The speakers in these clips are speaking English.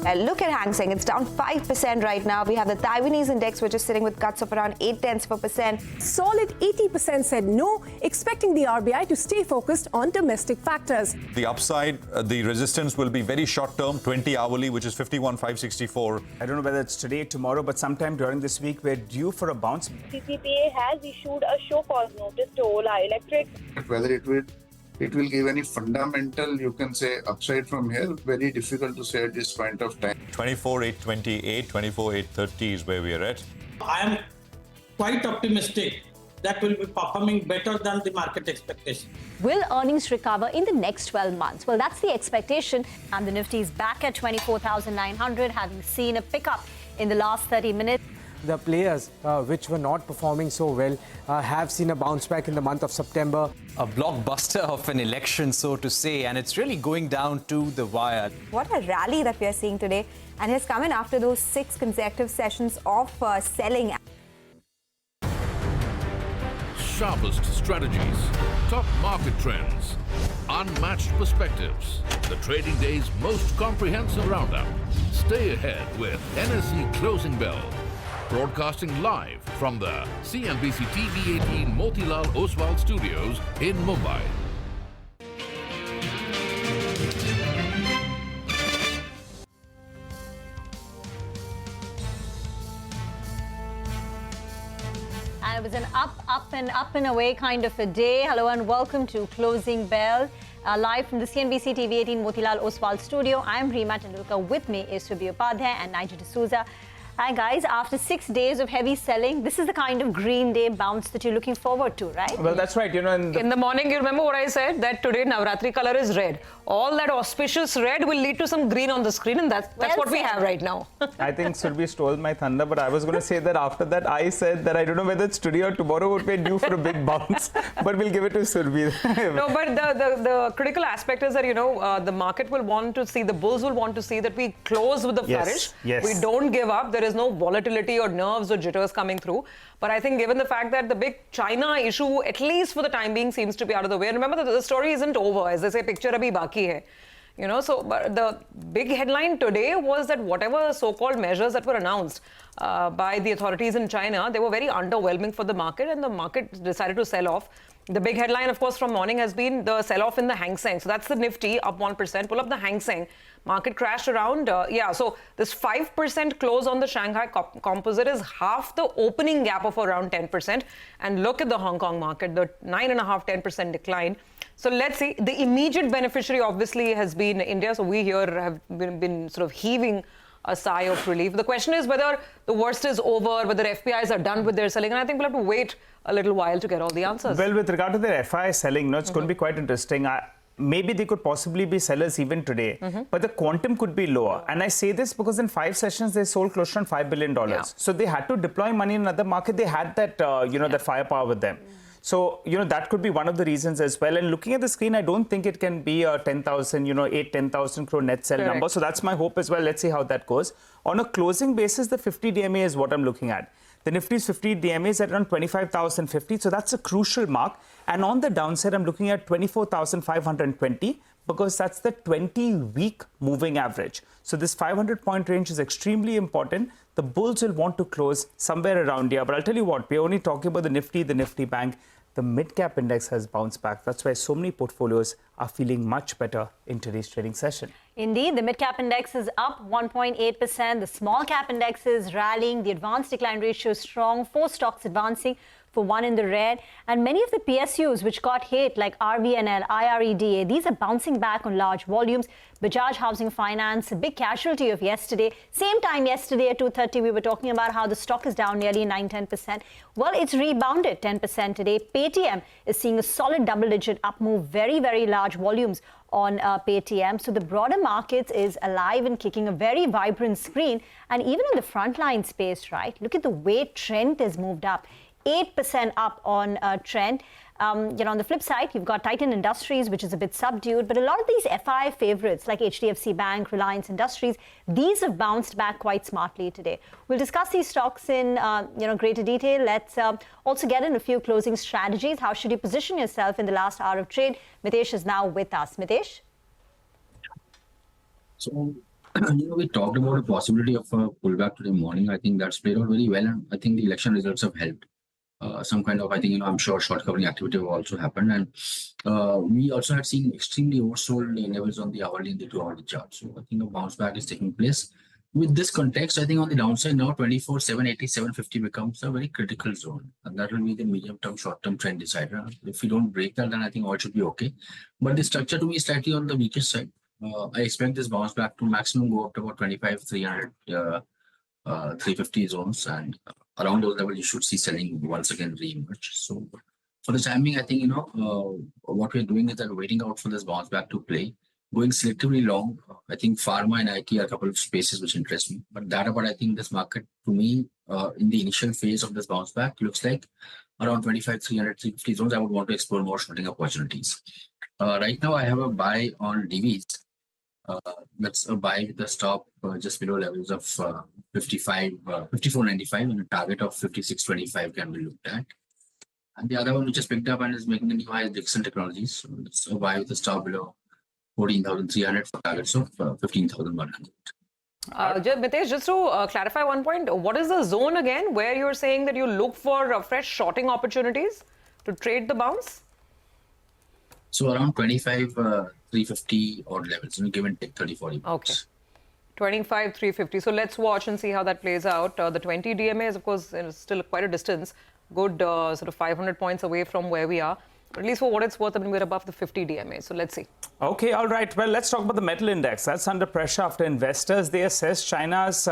Look at Hang Seng. It's down 5% right now. We have the Taiwanese index, which is sitting with cuts of around 0.8%. Solid 80% said no, expecting the RBI to stay focused on domestic factors. The upside, the resistance will be very short term, 20 hourly, which is 51,564. I don't know whether it's today, tomorrow, but sometime during this week, we're due for a bounce. CCPA has issued a show cause notice to Ola Electric. Whether it will give any fundamental, you can say, upside from here, very difficult to say at this point of time. 24,828, 24,830 is where we are at. I am quite optimistic that will be performing better than the market expectation. Will earnings recover in the next 12 months? Well, that's the expectation. And the Nifty is back at 24,900, having seen a pickup in the last 30 minutes. The players which were not performing so well have seen a bounce back in the month of September. A blockbuster of an election, so to say, and it's really going down to the wire. What a rally that we are seeing today, and has come in after those 6 consecutive sessions of selling. Sharpest strategies, top market trends, unmatched perspectives, the trading day's most comprehensive roundup. Stay ahead with NSE Closing Bell. Broadcasting live from the CNBC-TV18 Motilal Oswal studios in Mumbai. And it was an up and away kind of a day. Hello and welcome to Closing Bell. Live from the CNBC-TV18 Motilal Oswal studio. I'm Reema Tendulkar. With me is Subhi Upadhyay and Nigel D'Souza. Hi guys, after 6 days of heavy selling, this is the kind of green day bounce that you're looking forward to, right? Well, that's right. You know, in the morning, you remember what I said? That today Navratri color is red. All that auspicious red will lead to some green on the screen, and that's what we have right now. I think Surbi stole my thunder, but I was going to say that after that, I said that I don't know whether it's today or tomorrow would be due for a big bounce, but we'll give it to Surbi. No, but the critical aspect is that, you know, the market will want to see, the bulls will want to see that we close with the flourish. Yes. We don't give up. There is no volatility or nerves or jitters coming through. But I think given the fact that the big China issue, at least for the time being, seems to be out of the way. And remember that the story isn't over. As they say, picture abhi baki hai. You know, so but the big headline today was that whatever so-called measures that were announced by the authorities in China, they were very underwhelming for the market, and the market decided to sell off. The big headline, of course, from morning has been the sell-off in the Hang Seng. So that's the Nifty up 1%. Pull up the Hang Seng. Market crashed around, so this 5% close on the Shanghai Composite is half the opening gap of around 10%. And look at the Hong Kong market, the 9.5-10% decline. So let's see. The immediate beneficiary, obviously, has been India. So we here have been sort of heaving a sigh of relief. The question is whether the worst is over, whether FPIs are done with their selling. And I think we'll have to wait a little while to get all the answers. Well, with regard to their FI selling, it's going to be quite interesting. Maybe they could possibly be sellers even today, but the quantum could be lower. And I say this because in 5 sessions, they sold close to $5 billion. Yeah. So they had to deploy money in another market. They had that, that firepower with them. So, that could be one of the reasons as well. And looking at the screen, I don't think it can be a 10,000, 10,000 crore net sell number. So that's my hope as well. Let's see how that goes. On a closing basis, the 50 DMA is what I'm looking at. The Nifty's 50 DMA is at around 25,050. So that's a crucial mark. And on the downside, I'm looking at 24,520 because that's the 20-week moving average. So this 500-point range is extremely important. The bulls will want to close somewhere around here. But I'll tell you what, we're only talking about the Nifty Bank. The mid-cap index has bounced back. That's why so many portfolios are feeling much better in today's trading session. Indeed, the mid-cap index is up 1.8%. The small-cap index is rallying. The advanced decline ratio is strong. 4 stocks advancing for 1 in the red. And many of the PSUs which got hit, like RVNL, IREDA, these are bouncing back on large volumes. Bajaj Housing Finance, a big casualty of yesterday. Same time yesterday at 2:30, we were talking about how the stock is down nearly 9-10%. Well, it's rebounded 10% today. Paytm is seeing a solid double-digit up move, very, very large volumes on Paytm. So the broader markets is alive and kicking, a very vibrant screen. And even in the frontline space, right? Look at the way Trent has moved up. 8% up on Trent. On the flip side, you've got Titan Industries, which is a bit subdued. But a lot of these FI favorites like HDFC Bank, Reliance Industries, these have bounced back quite smartly today. We'll discuss these stocks in greater detail. Let's also get in a few closing strategies. How should you position yourself in the last hour of trade? Mitesh is now with us. Mitesh? So We talked about the possibility of a pullback today morning. I think that's played out very well, and I think the election results have helped. Some kind of, I think, I'm sure short covering activity will also happen. And we also had seen extremely oversold levels on the hourly and the 2-hourly chart. So I think a bounce back is taking place. With this context, I think on the downside now, 24, 780, 750 becomes a very critical zone. And that will be the medium-term, short-term trend decider. If we don't break that, then I think all should be okay. But the structure to me is slightly on the weakest side. I expect this bounce back to maximum go up to about 25, 300, 350 zones, and around those levels you should see selling once again re-emerge. So for the time being, I think what we're doing is that we're waiting out for this bounce back to play, going selectively long. I think pharma and IT are a couple of spaces which interest me, but that about, I think this market to me in the initial phase of this bounce back looks like around 25, 300, 350 zones. I would want to explore more shorting opportunities. Right now I have a buy on DVs. That's a buy with a stop just below levels of 54.95 and a target of 56.25 can be looked at. And the other one which is picked up and is making the new high is Dixon Technologies. So it's a buy with a stop below 14,300 for targets of 15,100. Mitesh, just to clarify one point, what is the zone again where you're saying that you look for fresh shorting opportunities to trade the bounce? So around 25, 350 odd levels, give and take 30, 40 bucks. Okay. 25, 350. So let's watch and see how that plays out. The 20 DMA is, of course, still quite a distance. Good sort of 500 points away from where we are. But at least for what it's worth, I mean, we're above the 50 DMA. So let's see. Okay, all right. Well, let's talk about the metal index. That's under pressure after investors, they assess China's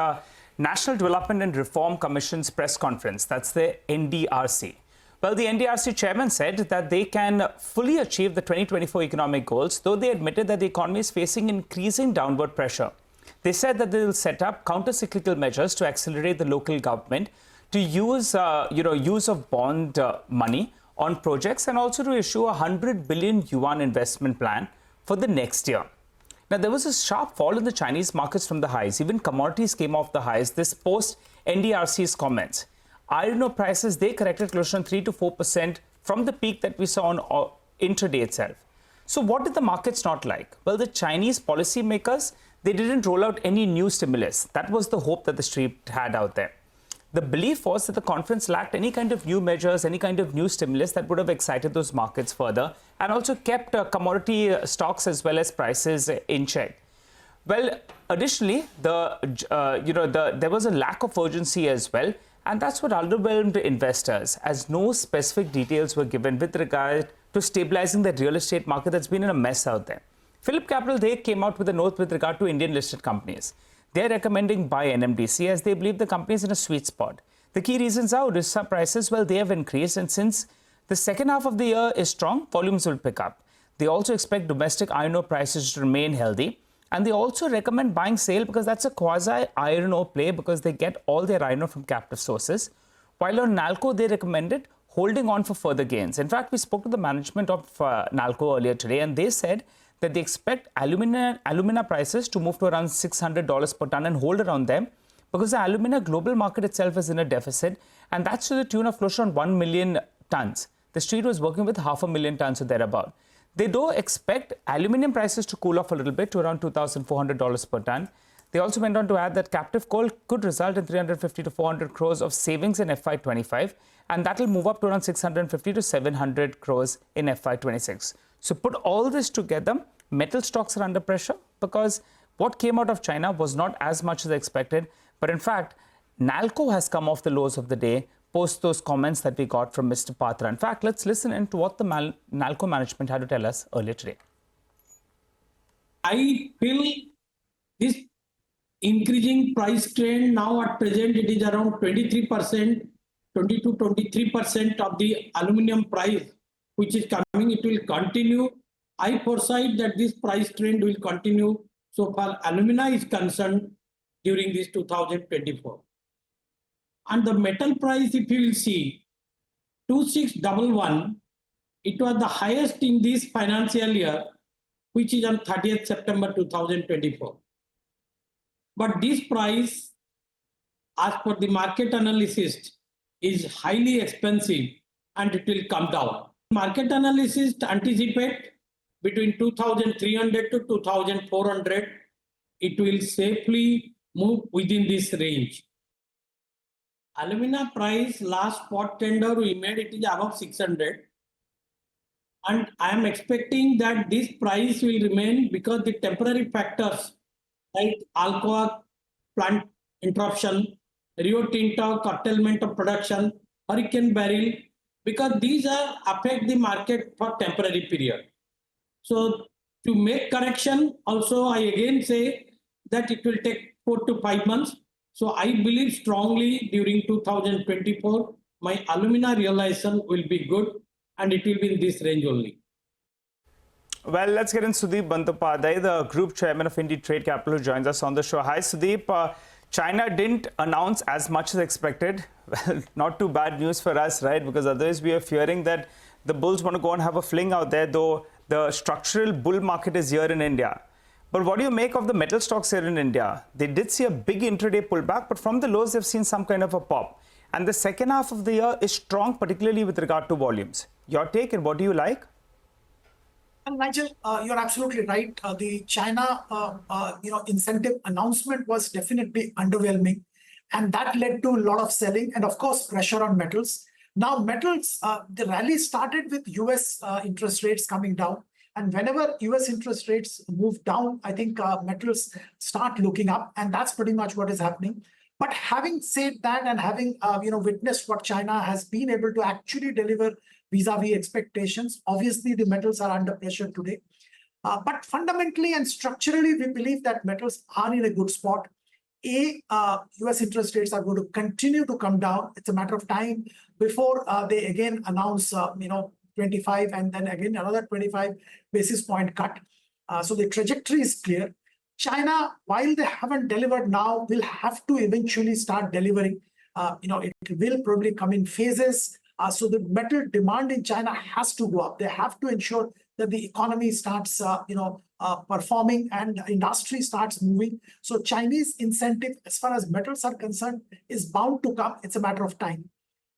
National Development and Reform Commission's press conference. That's the NDRC. Well, the NDRC chairman said that they can fully achieve the 2024 economic goals, though they admitted that the economy is facing increasing downward pressure. They said that they will set up counter-cyclical measures to accelerate the local government to use, use of bond money on projects and also to issue a 100 billion yuan investment plan for the next year. Now, there was a sharp fall in the Chinese markets from the highs. Even commodities came off the highs. This post NDRC's comments. Iron ore prices, they corrected close to 3 to 4% from the peak that we saw on intraday itself. So what did the markets not like? Well, the Chinese policymakers, they didn't roll out any new stimulus. That was the hope that the street had out there. The belief was that the conference lacked any kind of new measures, any kind of new stimulus that would have excited those markets further and also kept commodity stocks as well as prices in check. Well, additionally, there was a lack of urgency as well. And that's what underwhelmed investors, as no specific details were given with regard to stabilizing the real estate market that's been in a mess out there. Phillip Capital, they came out with a note with regard to Indian listed companies. They're recommending buy NMDC as they believe the company is in a sweet spot. The key reasons are Odisha prices, well, they have increased, and since the second half of the year is strong, volumes will pick up. They also expect domestic iron ore prices to remain healthy. And they also recommend buying SAIL because that's a quasi-iron ore play because they get all their iron ore from captive sources. While on NALCO, they recommended holding on for further gains. In fact, we spoke to the management of NALCO earlier today, and they said that they expect alumina prices to move to around $600 per ton and hold around them because the alumina global market itself is in a deficit, and that's to the tune of close to 1 million tons. The street was working with 500,000 tons or thereabout. They do expect aluminium prices to cool off a little bit to around $2,400 per ton. They also went on to add that captive coal could result in 350 to 400 crores of savings in FY25, and that will move up to around 650 to 700 crores in FY26. So put all this together, metal stocks are under pressure because what came out of China was not as much as expected. But in fact, NALCO has come off the lows of the day post those comments that we got from Mr. Patra. In fact, let's listen into what the NALCO management had to tell us earlier today. I feel this increasing price trend now at present, it is around 23%, 20 to 23% of the aluminium price, which is coming. It will continue. I foresight that this price trend will continue so far alumina is concerned during this 2024. And the metal price, if you will see, 2611, it was the highest in this financial year, which is on 30th September 2024. But this price, as per the market analysis, is highly expensive and it will come down. Market analysis anticipate between 2,300 to 2,400 it will safely move within this range. Alumina price last spot tender we made it is above 600. And I am expecting that this price will remain because the temporary factors like Alcoa plant interruption, Rio Tinto curtailment of production, Hurricane Beryl, because these are affect the market for temporary period. So to make correction, also I again say that it will take 4 to 5 months. So I believe strongly during 2024, my alumina realization will be good and it will be in this range only. Well, let's get in Sudeep Bandyopadhyay, the Group Chairman of Indie Trade Capital, who joins us on the show. Hi, Sudeep. China didn't announce as much as expected. Well, not too bad news for us, right? Because otherwise we are fearing that the bulls want to go and have a fling out there, though the structural bull market is here in India. But what do you make of the metal stocks here in India? They did see a big intraday pullback, but from the lows, they've seen some kind of a pop. And the second half of the year is strong, particularly with regard to volumes. Your take, and what do you like? And Nigel, you're absolutely right. The China, incentive announcement was definitely underwhelming, and that led to a lot of selling and, of course, pressure on metals. Now, metals, the rally started with US interest rates coming down, and whenever US interest rates move down, I think metals start looking up, and that's pretty much what is happening. But having said that, and having witnessed what China has been able to actually deliver vis-a-vis expectations, obviously the metals are under pressure today. But fundamentally and structurally, we believe that metals are in a good spot. US interest rates are going to continue to come down. It's a matter of time before they again announce, 25 and then again another 25 basis point cut. So the trajectory is clear. China, while they haven't delivered now, will have to eventually start delivering. It will probably come in phases. So the metal demand in China has to go up. They have to ensure that the economy starts, performing and industry starts moving. So Chinese incentive, as far as metals are concerned, is bound to come. It's a matter of time.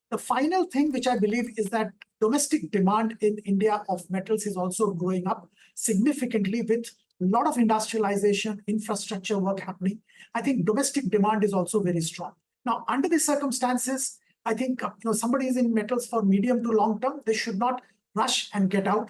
The final thing which I believe is that domestic demand in India of metals is also growing up significantly with a lot of industrialization, infrastructure work happening. I think domestic demand is also very strong. Now, under these circumstances, I think somebody is in metals for medium to long term. They should not rush and get out.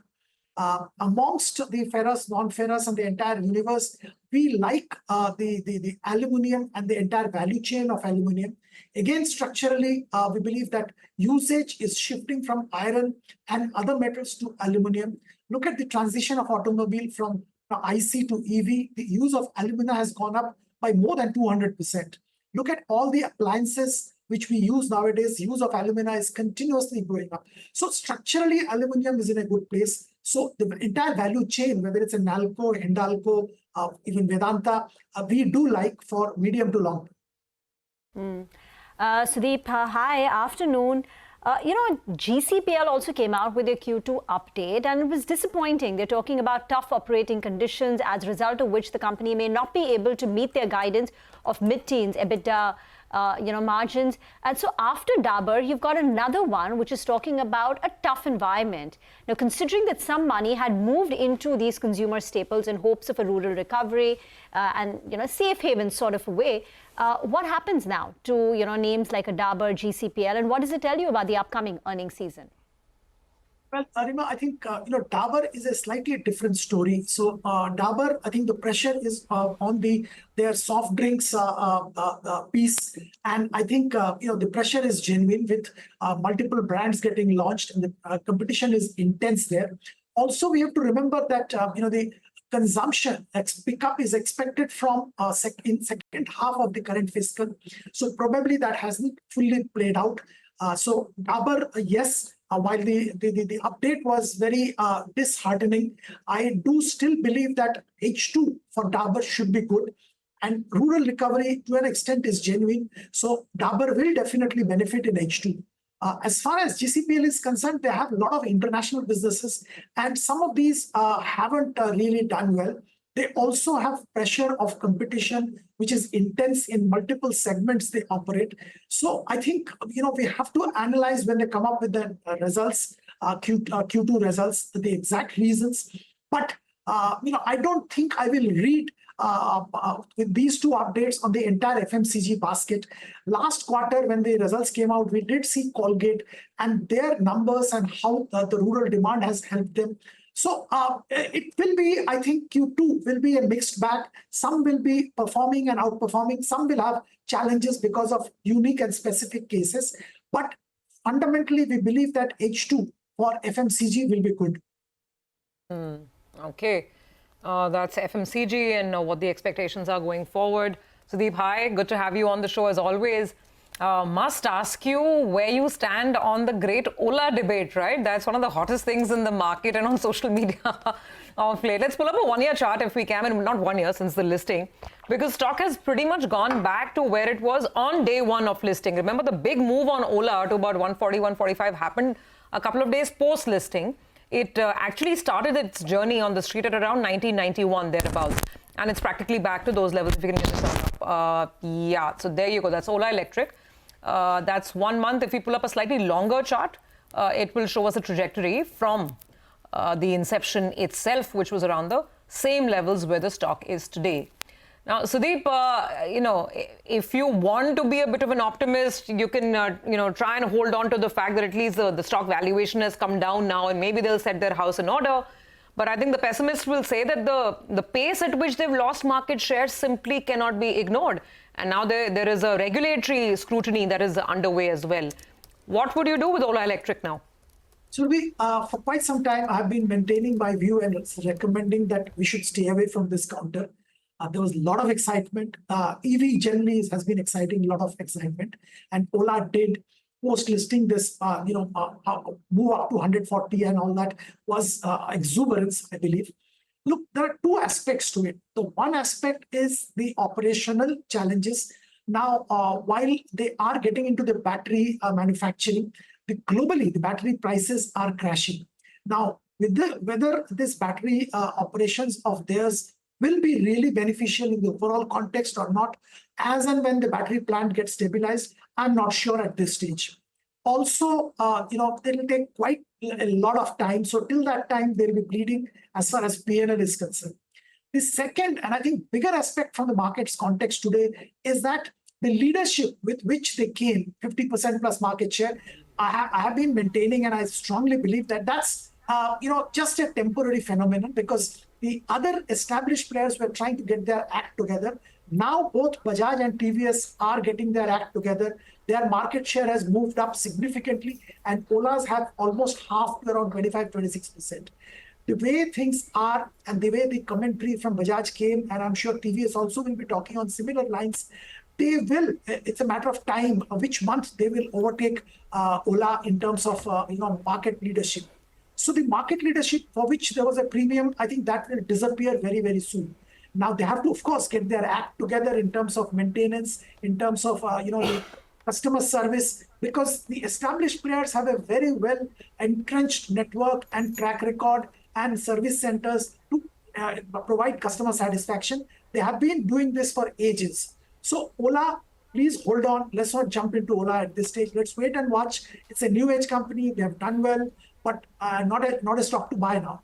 Amongst the ferrous, non-ferrous, and the entire universe, we like the aluminium and the entire value chain of aluminium. Again, structurally, we believe that usage is shifting from iron and other metals to aluminium. Look at the transition of automobile from IC to EV. The use of alumina has gone up by more than 200%. Look at all the appliances which we use nowadays. Use of alumina is continuously going up. So structurally, aluminium is in a good place. So the entire value chain, whether it's a Nalco, Hindalco, even Vedanta, we do like for medium to long term. Sudeep, hi, afternoon. GCPL also came out with a Q2 update, and it was disappointing. They're talking about tough operating conditions, as a result of which the company may not be able to meet their guidance of mid-teens EBITDA margins. And so after Dabur, you've got another one which is talking about a tough environment. Now, considering that some money had moved into these consumer staples in hopes of a rural recovery and safe haven sort of a way, what happens now to names like a Dabur, GCPL, and what does it tell you about the upcoming earnings season? Well, Arima, I think Dabur is a slightly different story. So Dabur, I think the pressure is on their soft drinks piece, and I think the pressure is genuine with multiple brands getting launched, and the competition is intense there. Also, we have to remember that the consumption pickup is expected from in second half of the current fiscal. So probably that hasn't fully played out. So Dabur, yes. While the update was very disheartening, I do still believe that H2 for Dabur should be good, and rural recovery to an extent is genuine. So Dabur will definitely benefit in H2. As far as GCPL is concerned, they have a lot of international businesses, and some of these haven't really done well. They also have pressure of competition, which is intense in multiple segments they operate. So I think, we have to analyze when they come up with the results, Q2 results, the exact reasons. But, I don't think I will read with these two updates on the entire FMCG basket. Last quarter, when the results came out, we did see Colgate and their numbers and how the rural demand has helped them. So it will be, I think Q2 will be a mixed bag. Some will be performing and outperforming. Some will have challenges because of unique and specific cases. But fundamentally, we believe that H2 for FMCG will be good. Okay. That's FMCG and what the expectations are going forward. Sudeep, hi. Good to have you on the show as always. Must ask you where you stand on the great Ola debate, right? That's one of the hottest things in the market and on social media of late. Let's pull up a one-year chart if we can, and not 1 year since the listing, because stock has pretty much gone back to where it was on day one of listing. Remember, the big move on Ola to about 140, 145 happened a couple of days post-listing. It actually started its journey on the street at around 1991, thereabouts. And it's practically back to those levels, if you can get this up. Yeah, so there you go. That's Ola Electric. That's 1 month. If we pull up a slightly longer chart, it will show us a trajectory from the inception itself, which was around the same levels where the stock is today. Now, Sudeep, if you want to be a bit of an optimist, you can, try and hold on to the fact that at least the stock valuation has come down now and maybe they'll set their house in order. But I think the pessimist will say that the pace at which they've lost market share simply cannot be ignored. And now there is a regulatory scrutiny that is underway as well. What would you do with Ola Electric now? So for quite some time, I've been maintaining my view and recommending that we should stay away from this counter. There was a lot of excitement. EV generally has been exciting, a lot of excitement. And Ola did post-listing this, move up to 140 and all that was exuberance, I believe. Look, there are two aspects to it. The one aspect is the operational challenges. Now, while they are getting into the battery manufacturing, globally, the battery prices are crashing. Now, whether this battery operations of theirs will be really beneficial in the overall context or not, as and when the battery plant gets stabilized, I'm not sure at this stage. Also, it will take quite a lot of time. So till that time, they'll be bleeding as far as P&L is concerned. The second, and I think bigger aspect from the market's context today is that the leadership with which they came, 50% plus market share, I have been maintaining, and I strongly believe that that's just a temporary phenomenon, because the other established players were trying to get their act together. Now both Bajaj and TVS are getting their act together. Their market share has moved up significantly, and Ola's have almost half to around 25-26%. The way things are and the way the commentary from Bajaj came, and I'm sure TVS also will be talking on similar lines, they will, it's a matter of time, which month they will overtake Ola in terms of market leadership. So the market leadership for which there was a premium, I think that will disappear very, very soon. Now they have to, of course, get their act together in terms of maintenance, in terms of the customer service, because the established players have a very well entrenched network and track record and service centers to provide customer satisfaction. They have been doing this for ages. So Ola, please hold on. Let's not jump into Ola at this stage. Let's wait and watch. It's a new age company. They have done well, but not a stock to buy now.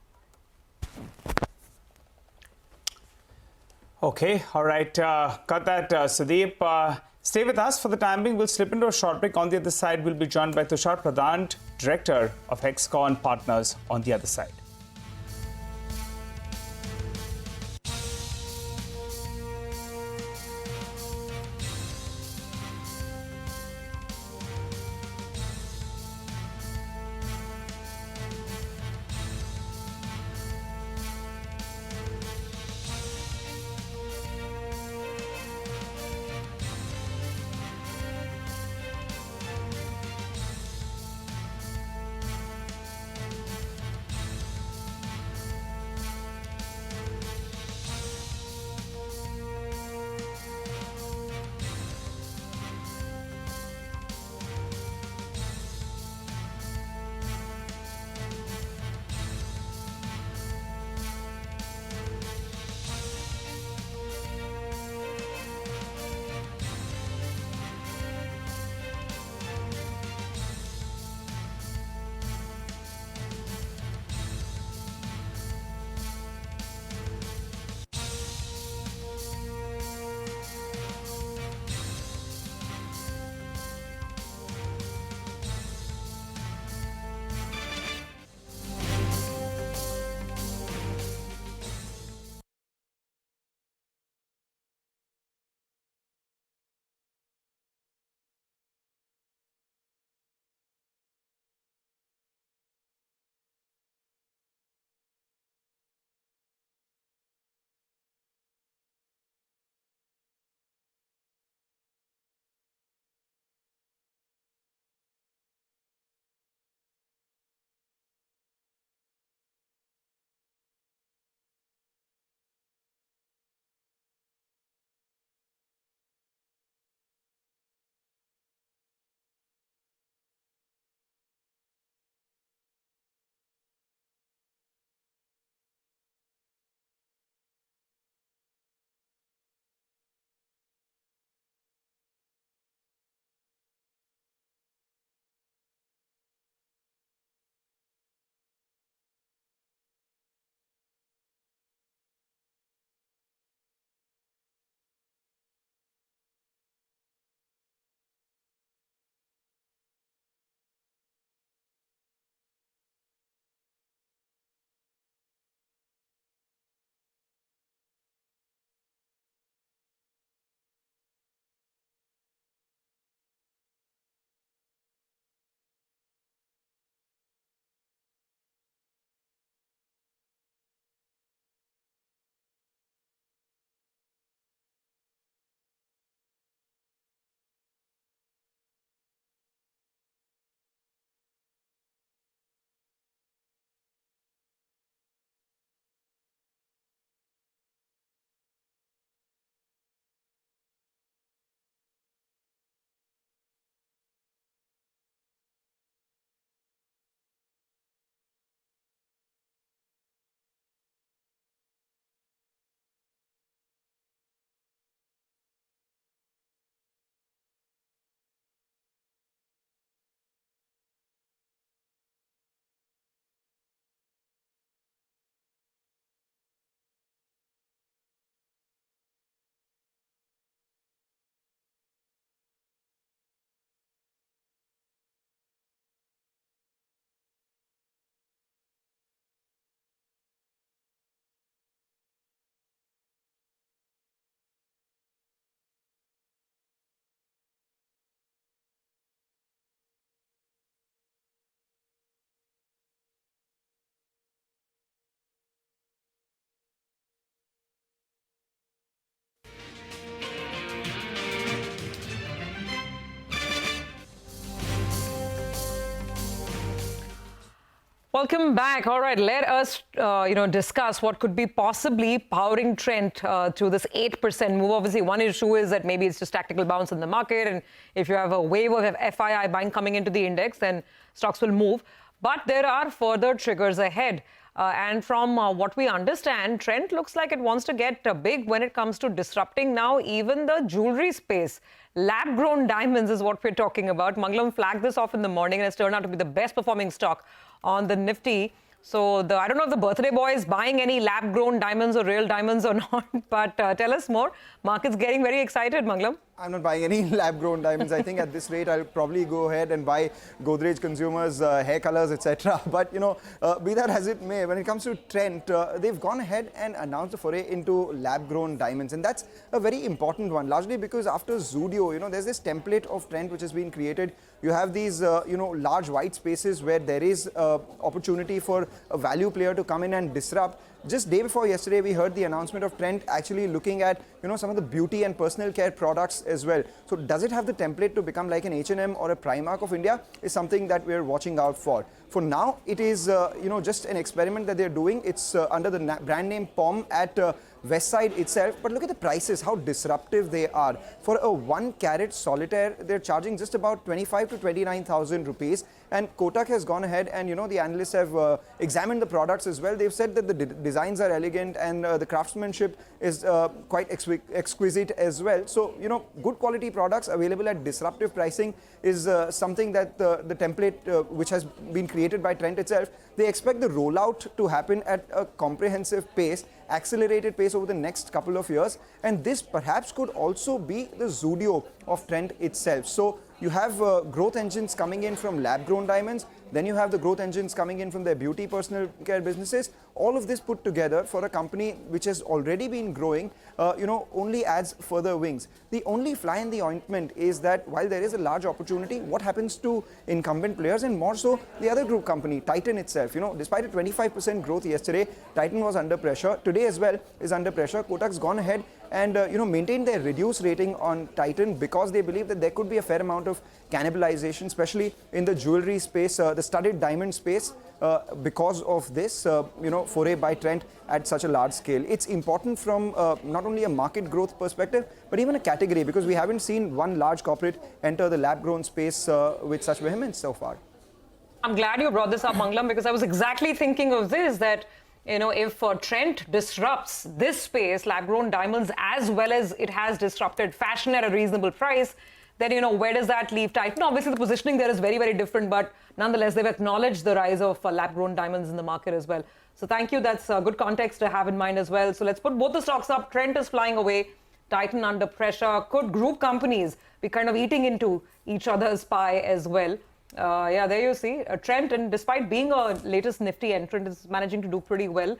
Okay, all right. Got that, Sudeep. Stay with us for the time being. We'll slip into a short break. On the other side, we'll be joined by Tushar Pradhan, Director of Hexcon Partners, on the other side. Welcome back. All right, let us, discuss what could be possibly powering Trent to this 8% move. Obviously, one issue is that maybe it's just tactical bounce in the market, and if you have a wave of FII buying coming into the index, then stocks will move. But there are further triggers ahead. And from what we understand, Trent looks like it wants to get big when it comes to disrupting now even the jewelry space. Lab-grown diamonds is what we're talking about. Mangalam flagged this off in the morning, and it's turned out to be the best performing stock on the Nifty. So I don't know if the birthday boy is buying any lab-grown diamonds or real diamonds or not, but tell us more. Market's getting very excited, Mangalam. I'm not buying any lab-grown diamonds. I think at this rate, I'll probably go ahead and buy Godrej Consumers, hair colors, etc. But, be that as it may, when it comes to Trent, they've gone ahead and announced a foray into lab-grown diamonds. And that's a very important one, largely because after Zudio, there's this template of Trent which has been created. You have these, large white spaces where there is opportunity for a value player to come in and disrupt. Just day before yesterday, we heard the announcement of Trent actually looking at, some of the beauty and personal care products as well. So does it have the template to become like an H&M or a Primark of India is something that we're watching out for. For now, it is, just an experiment that they're doing. It's under the brand name POM at Westside itself. But look at the prices, how disruptive they are. For a 1 carat solitaire, they're charging just about 25 to 29,000 rupees. And Kotak has gone ahead and, the analysts have examined the products as well. They've said that the designs are elegant and the craftsmanship is quite exquisite as well. So, good quality products available at disruptive pricing is something that the template which has been created by Trent itself, they expect the rollout to happen at a comprehensive pace, accelerated pace over the next couple of years. And this perhaps could also be the Zudio of Trent itself. So you have growth engines coming in from lab-grown diamonds. Then you have the growth engines coming in from their beauty personal care businesses. All of this put together for a company which has already been growing, only adds further wings. The only fly in the ointment is that while there is a large opportunity, what happens to incumbent players and more so the other group company, Titan itself? Despite a 25% growth yesterday, Titan was under pressure. Today as well is under pressure. Kotak's gone ahead and maintained their reduced rating on Titan because they believe that there could be a fair amount of cannibalization, especially in the jewelry space, the studded diamond space, because of this, foray by Trent at such a large scale. It's important from not only a market growth perspective, but even a category, because we haven't seen one large corporate enter the lab-grown space with such vehemence so far. I'm glad you brought this up, Mangalam, because I was exactly thinking of this, that if Trent disrupts this space, lab-grown diamonds, as well as it has disrupted fashion at a reasonable price, then, where does that leave Titan? Obviously, the positioning there is very, very different, but nonetheless, they've acknowledged the rise of lab-grown diamonds in the market as well. So thank you. That's good context to have in mind as well. So let's put both the stocks up. Trent is flying away, Titan under pressure. Could group companies be kind of eating into each other's pie as well? There you see. Trent, and despite being a latest Nifty entrant, is managing to do pretty well.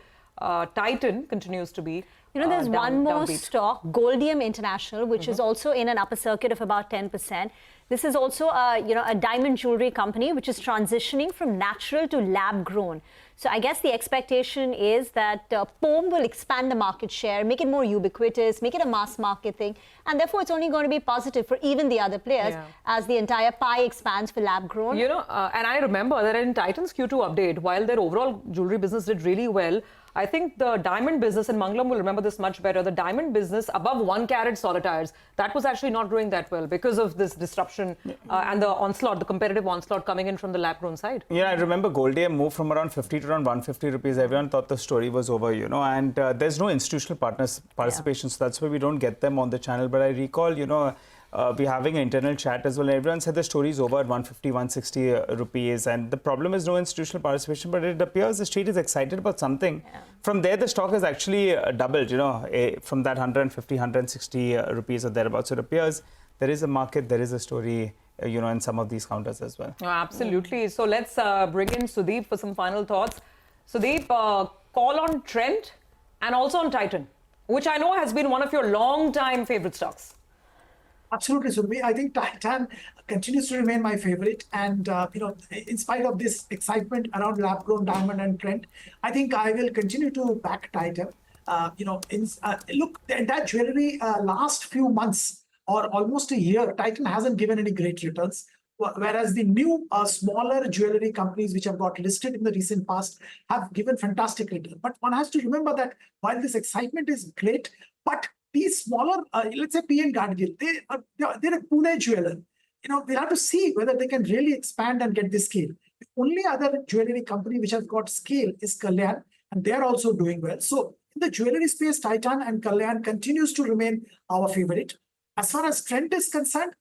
Titan continues to be there's one more stock, Goldium International, which is also in an upper circuit of about 10%. This is also a diamond jewelry company which is transitioning from natural to lab grown. So I guess the expectation is that POM will expand the market share, make it more ubiquitous, make it a mass market thing, and therefore it's only going to be positive for even the other players as the entire pie expands for lab grown. And I remember that in Titan's Q2 update, while their overall jewelry business did really well, I think the diamond business, and Mangalam will remember this much better, the diamond business above 1 carat solitaires, that was actually not doing that well because of this disruption and the onslaught, the competitive onslaught coming in from the lab-grown side. Yeah, I remember Goldium moved from around 50 to around 150 rupees. Everyone thought the story was over, and there's no institutional participation, so that's why we don't get them on the channel. But I recall, we're having an internal chat as well. Everyone said the story is over at 150, 160 rupees. And the problem is no institutional participation, but it appears the street is excited about something. Yeah. From there, the stock has actually doubled, from that 150, 160 rupees or thereabouts. So it appears there is a market, there is a story, in some of these counters as well. Oh, absolutely. So let's bring in Sudeep for some final thoughts. Sudeep, call on Trent and also on Titan, which I know has been one of your long-time favorite stocks. Absolutely, Surabhi. I think Titan continues to remain my favorite. And, in spite of this excitement around lab-grown diamond and Trent, I think I will continue to back Titan. Look, the entire jewelry last few months or almost a year, Titan hasn't given any great returns. whereas the new smaller jewelry companies which have got listed in the recent past have given fantastic return. But one has to remember that while this excitement is great, but these smaller, let's say P. N. Gadgil, they're a Pune jeweler. We'll have to see whether they can really expand and get this scale. The only other jewelry company which has got scale is Kalyan, and they're also doing well. So in the jewelry space, Titan and Kalyan continues to remain our favorite. As far as trend is concerned,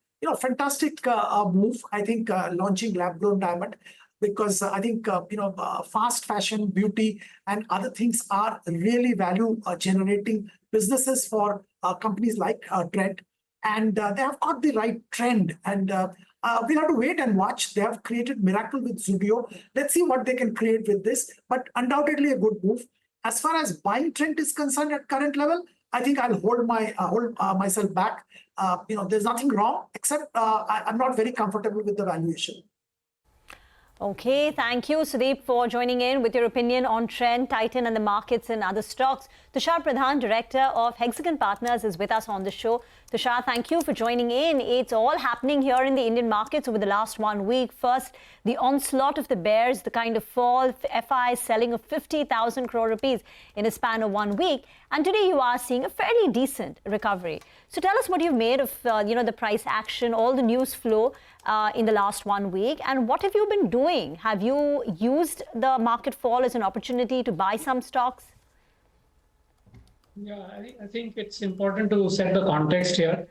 fantastic move. I think launching lab-grown diamond, because I think fast fashion, beauty, and other things are really value generating businesses for companies like Trend, and they have got the right trend. And we'll have to wait and watch. They have created miracle with Zubio. Let's see what they can create with this. But undoubtedly a good move. As far as buying trend is concerned at current level, I think I'll hold myself back. There's nothing wrong, except I'm not very comfortable with the valuation. Okay, thank you, Sudeep, for joining in with your opinion on Trend, Titan and the markets and other stocks. Tushar Pradhan, Director of Hexagon Partners, is with us on the show. Tushar, thank you for joining in. It's all happening here in the Indian markets over the last 1 week. First, the onslaught of the bears, the kind of fall, FI selling of 50,000 crore rupees in a span of 1 week. And today you are seeing a fairly decent recovery. So tell us what you've made of the price action, all the news flow in the last 1 week, and what have you been doing? Have you used the market fall as an opportunity to buy some stocks? Yeah, I think it's important to set the context here.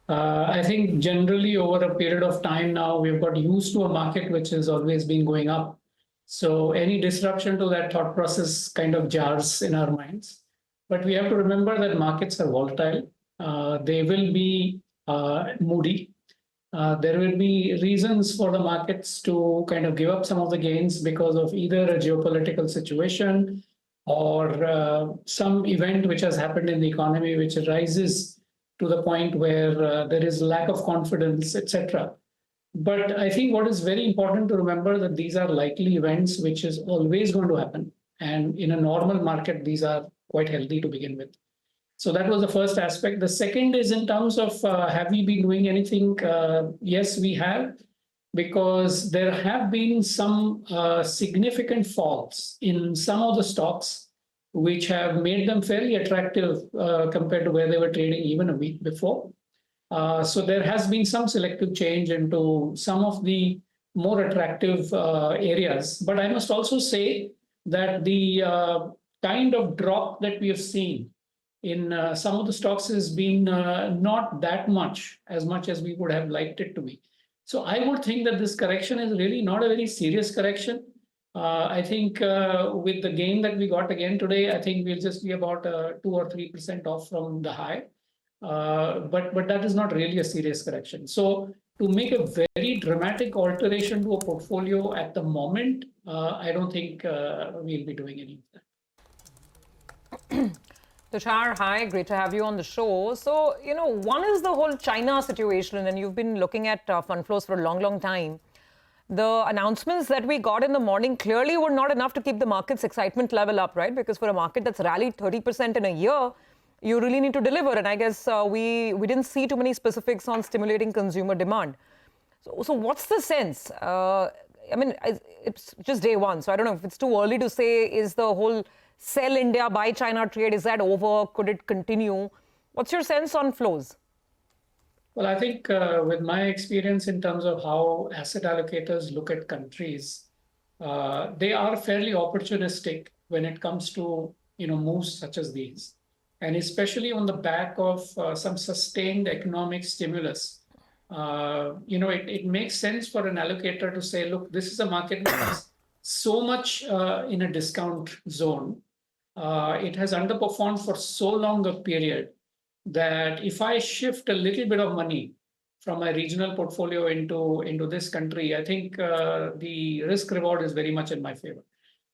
I think generally over a period of time now, we've got used to a market which has always been going up. So any disruption to that thought process kind of jars in our minds. But we have to remember that markets are volatile. They will be moody. There will be reasons for the markets to kind of give up some of the gains because of either a geopolitical situation or some event which has happened in the economy which rises to the point where there is lack of confidence, etc. But I think what is very important to remember that these are likely events which is always going to happen. And in a normal market, these are quite healthy to begin with. So that was the first aspect. The second is in terms of have we been doing anything? Yes, we have, because there have been some significant falls in some of the stocks which have made them fairly attractive compared to where they were trading even a week before. So there has been some selective change into some of the more attractive areas. But I must also say that the kind of drop that we have seen in some of the stocks has been not that much as we would have liked it to be. So I would think that this correction is really not a very serious correction. I think with the gain that we got again today, I think we'll just be about 2 or 3% off from the high. But that is not really a serious correction. So to make a very dramatic alteration to a portfolio at the moment, I don't think we'll be doing any of that. Tushar, hi, great to have you on the show. So, one is the whole China situation, and you've been looking at fund flows for a long, long time. The announcements that we got in the morning clearly were not enough to keep the market's excitement level up, right? Because for a market that's rallied 30% in a year, you really need to deliver. And I guess we didn't see too many specifics on stimulating consumer demand. So what's the sense? I mean, it's just day one, so I don't know if it's too early to say, is the whole sell India, buy China trade, is that over? Could it continue? What's your sense on flows? Well, I think with my experience in terms of how asset allocators look at countries, they are fairly opportunistic when it comes to moves such as these. And especially on the back of some sustained economic stimulus, it makes sense for an allocator to say, look, this is a market that is so much in a discount zone. It has underperformed for so long a period that if I shift a little bit of money from my regional portfolio into this country, I think the risk reward is very much in my favor.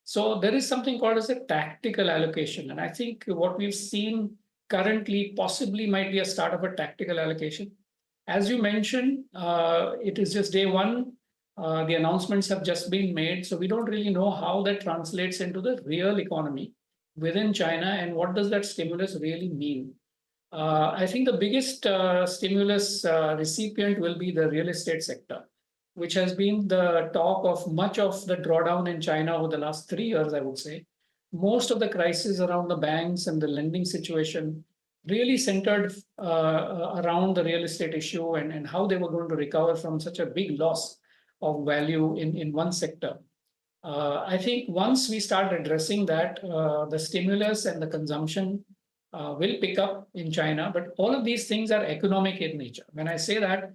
So there is something called as a tactical allocation. And I think what we've seen currently possibly might be a start of a tactical allocation. As you mentioned, it is just day one. The announcements have just been made. So we don't really know how that translates into the real economy within China and what does that stimulus really mean. I think the biggest stimulus recipient will be the real estate sector, which has been the talk of much of the drawdown in China over the last 3 years, I would say. Most of the crisis around the banks and the lending situation really centered around the real estate issue and how they were going to recover from such a big loss of value in one sector. I think once we start addressing that, the stimulus and the consumption will pick up in China. But all of these things are economic in nature. When I say that,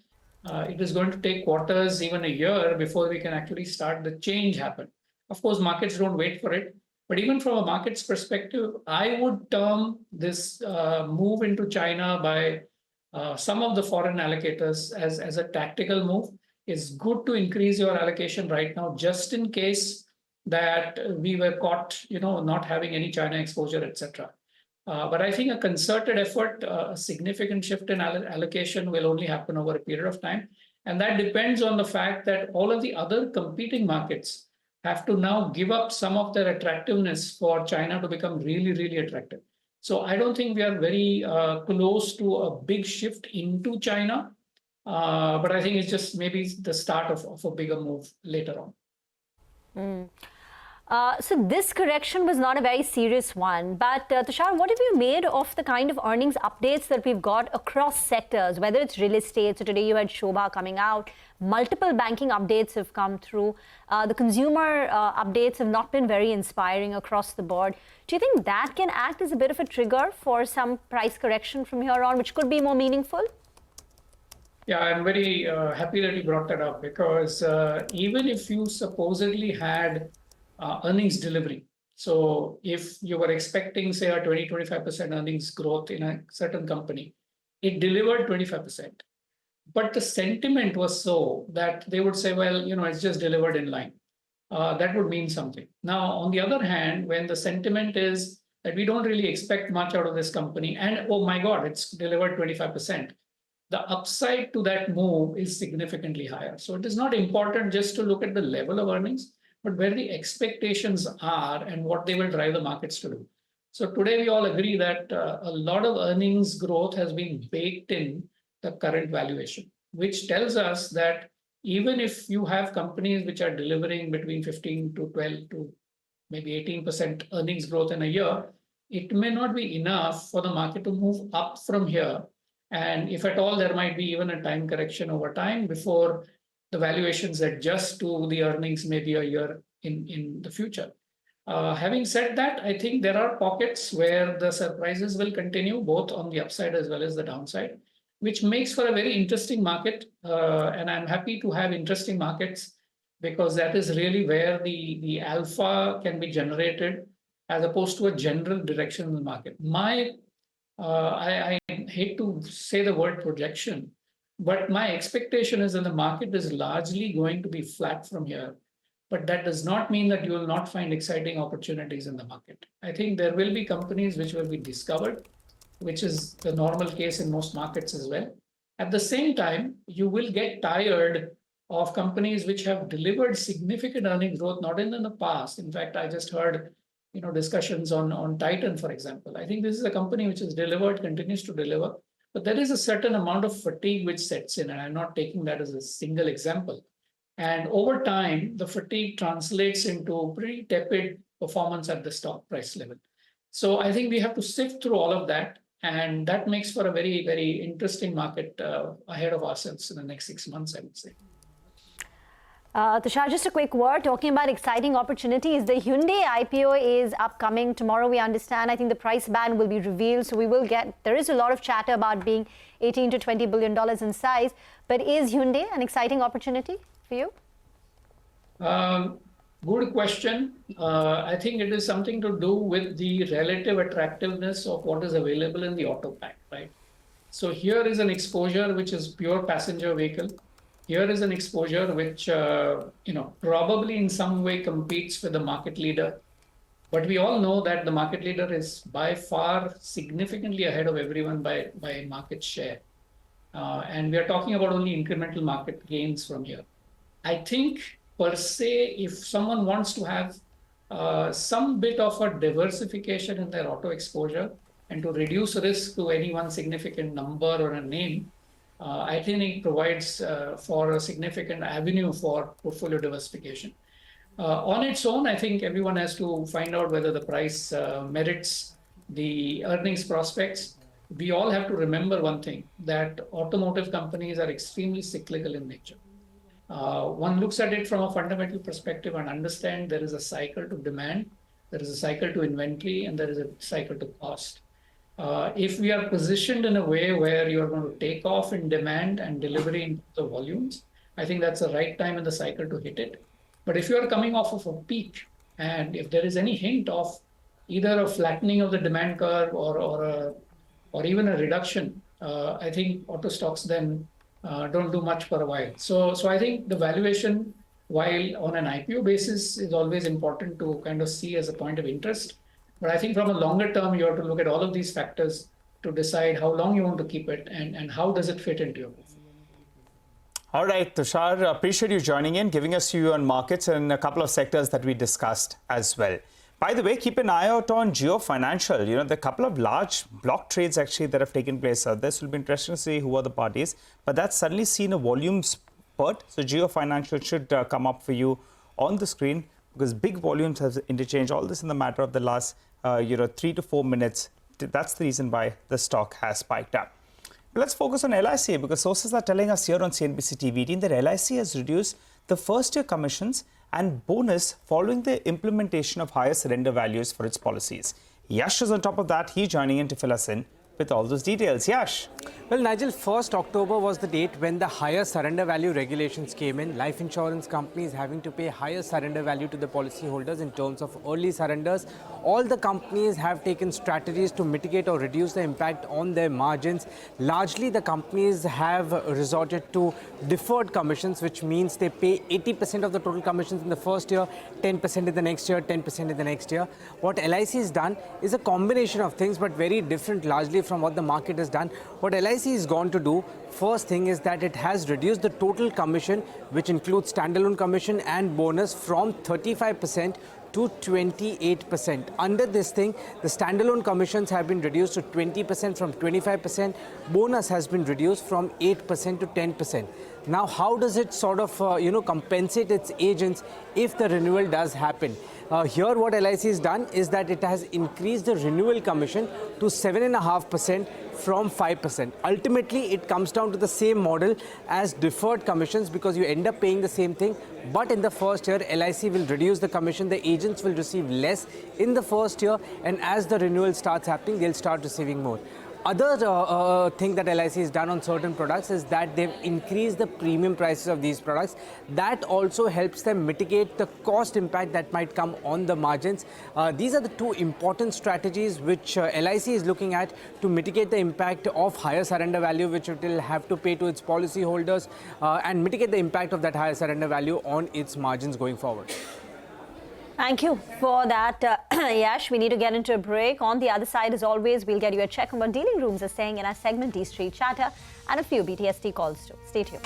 it is going to take quarters, even a year, before we can actually start the change happen. Of course, markets don't wait for it. But even from a market's perspective, I would term this move into China by some of the foreign allocators as a tactical move. It's good to increase your allocation right now, just in case that we were caught, not having any China exposure, etc. But I think a concerted effort, a significant shift in allocation will only happen over a period of time. And that depends on the fact that all of the other competing markets have to now give up some of their attractiveness for China to become really, really attractive. So I don't think we are very close to a big shift into China. But I think it's just maybe the start of a bigger move later on. So this correction was not a very serious one. But Tushar, what have you made of the kind of earnings updates that we've got across sectors, whether it's real estate? So today you had Shobha coming out. Multiple banking updates have come through. The consumer updates have not been very inspiring across the board. Do you think that can act as a bit of a trigger for some price correction from here on, which could be more meaningful? Yeah, I'm very happy that you brought that up, because even if you supposedly had earnings delivery, so if you were expecting, say, a 20-25% earnings growth in a certain company, it delivered 25%. But the sentiment was so that they would say, well, it's just delivered in line. That would mean something. Now, on the other hand, when the sentiment is that we don't really expect much out of this company, and oh my God, it's delivered 25%. The upside to that move is significantly higher. So it is not important just to look at the level of earnings, but where the expectations are and what they will drive the markets to do. So today we all agree that a lot of earnings growth has been baked in the current valuation, which tells us that even if you have companies which are delivering between 15 to 12 to maybe 18% earnings growth in a year, it may not be enough for the market to move up from here. And if at all, there might be even a time correction over time before the valuations adjust to the earnings maybe a year in the future. Having said that, I think there are pockets where the surprises will continue, both on the upside as well as the downside, which makes for a very interesting market. And I'm happy to have interesting markets, because that is really where the alpha can be generated as opposed to a general direction in the market. I hate to say the word projection, but my expectation is that the market is largely going to be flat from here. But that does not mean that you will not find exciting opportunities in the market. I think there will be companies which will be discovered, which is the normal case in most markets as well. At the same time, you will get tired of companies which have delivered significant earnings growth, not in the past. In fact, I just heard discussions on Titan, for example. I think this is a company which has delivered, continues to deliver, but there is a certain amount of fatigue which sets in, and I'm not taking that as a single example. And over time, the fatigue translates into pretty tepid performance at the stock price level. So I think we have to sift through all of that, and that makes for a very, very interesting market ahead of ourselves in the next 6 months, I would say. Tushar, just a quick word, talking about exciting opportunities. The Hyundai IPO is upcoming tomorrow, we understand. I think the price band will be revealed, so there is a lot of chatter about being $18 to $20 billion in size. But is Hyundai an exciting opportunity for you? Good question. I think it is something to do with the relative attractiveness of what is available in the auto pack, right? So here is an exposure which is pure passenger vehicle. Here is an exposure which, probably in some way competes with the market leader. But we all know that the market leader is by far significantly ahead of everyone by market share. And we are talking about only incremental market gains from here. I think, per se, if someone wants to have some bit of a diversification in their auto exposure and to reduce risk to any one significant number or a name, I think it provides for a significant avenue for portfolio diversification. On its own, I think everyone has to find out whether the price merits the earnings prospects. We all have to remember one thing, that automotive companies are extremely cyclical in nature. One looks at it from a fundamental perspective and understand there is a cycle to demand, there is a cycle to inventory, and there is a cycle to cost. If we are positioned in a way where you are going to take off in demand and delivery in the volumes, I think that's the right time in the cycle to hit it. But if you are coming off of a peak, and if there is any hint of either a flattening of the demand curve or even a reduction, I think auto stocks then don't do much for a while. So I think the valuation, while on an IPO basis, is always important to kind of see as a point of interest. But I think from a longer term, you have to look at all of these factors to decide how long you want to keep it and how does it fit into your portfolio. All right, Tushar, appreciate you joining in, giving us view on markets and a couple of sectors that we discussed as well. By the way, keep an eye out on Jio Financial. You know, there are a couple of large block trades actually that have taken place out there. So it'll be interesting to see who are the parties. But that's suddenly seen a volume spurt. So Jio Financial should come up for you on the screen because big volumes have interchanged. All this in the matter of the last, 3 to 4 minutes. That's the reason why the stock has spiked up. Let's focus on LIC because sources are telling us here on CNBC-TV18 that LIC has reduced the first-year commissions and bonus following the implementation of higher surrender values for its policies. Yash is on top of that. He's joining in to fill us in with all those details. Yash. Well, Nigel, 1st October was the date when the higher surrender value regulations came in. Life insurance companies having to pay higher surrender value to the policyholders in terms of early surrenders. All the companies have taken strategies to mitigate or reduce the impact on their margins. Largely, the companies have resorted to deferred commissions, which means they pay 80% of the total commissions in the first year, 10% in the next year, 10% in the next year. What LIC has done is a combination of things, but very different largely from what the market has done. What LIC is going to do, first thing is that it has reduced the total commission, which includes standalone commission and bonus, from 35% to 28%. Under this thing, the standalone commissions have been reduced to 20% from 25%. Bonus has been reduced from 8% to 10%. Now, how does it sort of, compensate its agents if the renewal does happen? Here, what LIC has done is that it has increased the renewal commission to 7.5% from 5%. Ultimately, it comes down to the same model as deferred commissions because you end up paying the same thing. But in the first year, LIC will reduce the commission. The agents will receive less in the first year. And as the renewal starts happening, they'll start receiving more. Other thing that LIC has done on certain products is that they've increased the premium prices of these products. That also helps them mitigate the cost impact that might come on the margins. These are the two important strategies which LIC is looking at to mitigate the impact of higher surrender value, which it will have to pay to its policyholders, and mitigate the impact of that higher surrender value on its margins going forward. Thank you for that, Yash. We need to get into a break. On the other side, as always, we'll get you a check on what dealing rooms are saying in our segment D Street Chatter and a few BTST calls too. Stay tuned.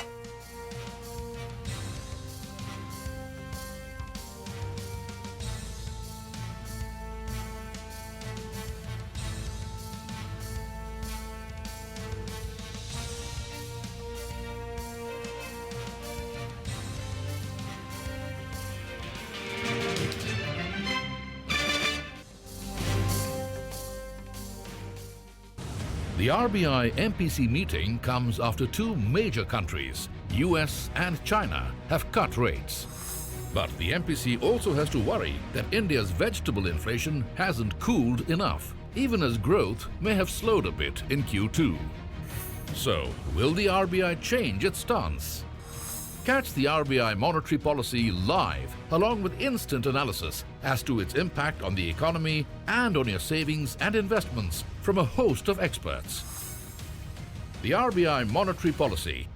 The RBI MPC meeting comes after two major countries, US and China, have cut rates. But the MPC also has to worry that India's vegetable inflation hasn't cooled enough, even as growth may have slowed a bit in Q2. So, will the RBI change its stance? Catch the RBI monetary policy live, along with instant analysis as to its impact on the economy and on your savings and investments from a host of experts. The RBI monetary policy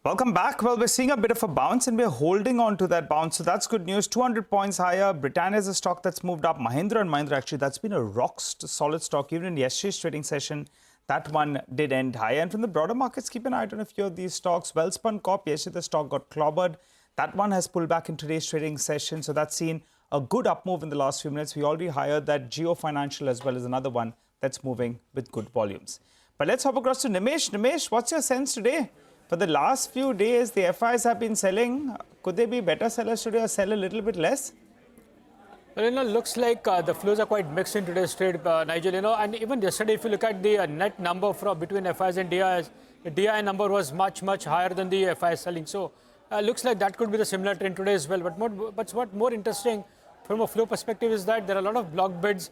Welcome back. Well, we're seeing a bit of a bounce and we're holding on to that bounce. So that's good news. 200 points higher. Britannia is a stock that's moved up. Mahindra & Mahindra, actually, that's been a rock-solid stock. Even in yesterday's trading session, that one did end higher. And from the broader markets, keep an eye on a few of these stocks. Welspun Corp, yesterday the stock got clobbered. That one has pulled back in today's trading session. So that's seen a good up move in the last few minutes. We already hired that Geo Financial as well as another one that's moving with good volumes. But let's hop across to Nimesh. Nimesh, what's your sense today? For the last few days, the FIs have been selling. Could they be better sellers today or sell a little bit less? Well, looks like the flows are quite mixed in today's trade, Nigel. And even yesterday, if you look at the net number between FIs and DIs, the DI number was much, much higher than the FIs selling. So, looks like that could be the similar trend today as well. But what's more interesting from a flow perspective is that there are a lot of block bids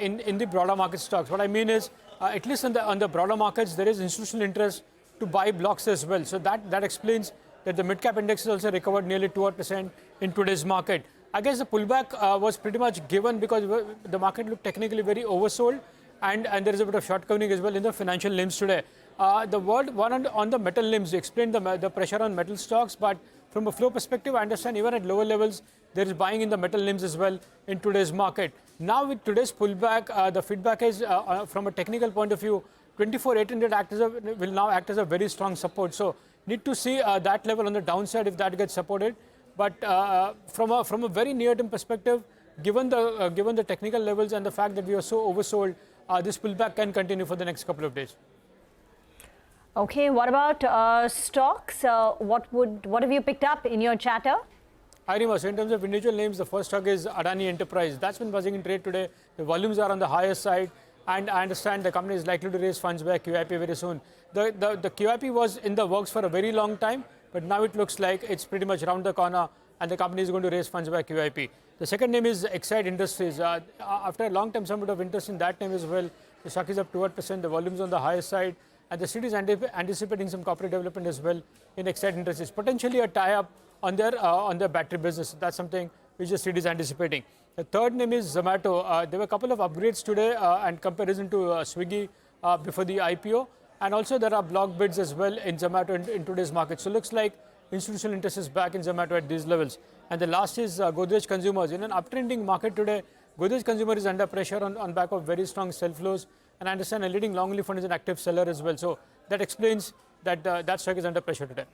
in the broader market stocks. What I mean is, at least on the broader markets, there is institutional interest to buy blocks as well. So that explains that the mid-cap index has also recovered nearly 2% in today's market. I guess the pullback was pretty much given because the market looked technically very oversold and there is a bit of short covering as well in the financial names today. The one on the metal names, you explained the pressure on metal stocks, but from a flow perspective, I understand even at lower levels, there is buying in the metal names as well in today's market. Now with today's pullback, the feedback is from a technical point of view, 24,800 will now act as a very strong support. So need to see that level on the downside if that gets supported. But from a very near-term perspective, given the technical levels and the fact that we are so oversold, this pullback can continue for the next couple of days. Okay, what about stocks? What have you picked up in your chatter? Hi, Rima. So in terms of individual names, the first stock is Adani Enterprise. That's been buzzing in trade today. The volumes are on the higher side. And I understand the company is likely to raise funds by QIP very soon. The QIP was in the works for a very long time, but now it looks like it's pretty much around the corner and the company is going to raise funds by QIP. The second name is Exide Industries. After a long time, some bit of interest in that name as well. The stock is up 2%, the volumes on the higher side, and the city is anticipating some corporate development as well in Exide Industries. Potentially a tie-up on their battery business. That's something which the city is anticipating. The third name is Zomato. There were a couple of upgrades today and comparison to Swiggy before the IPO. And also there are block bids as well in Zomato in today's market. So looks like institutional interest is back in Zomato at these levels. And the last is Godrej Consumers. In an uptrending market today, Godrej Consumer is under pressure on back of very strong sell flows. And I understand a leading long-only fund is an active seller as well. So that explains that that stock is under pressure today.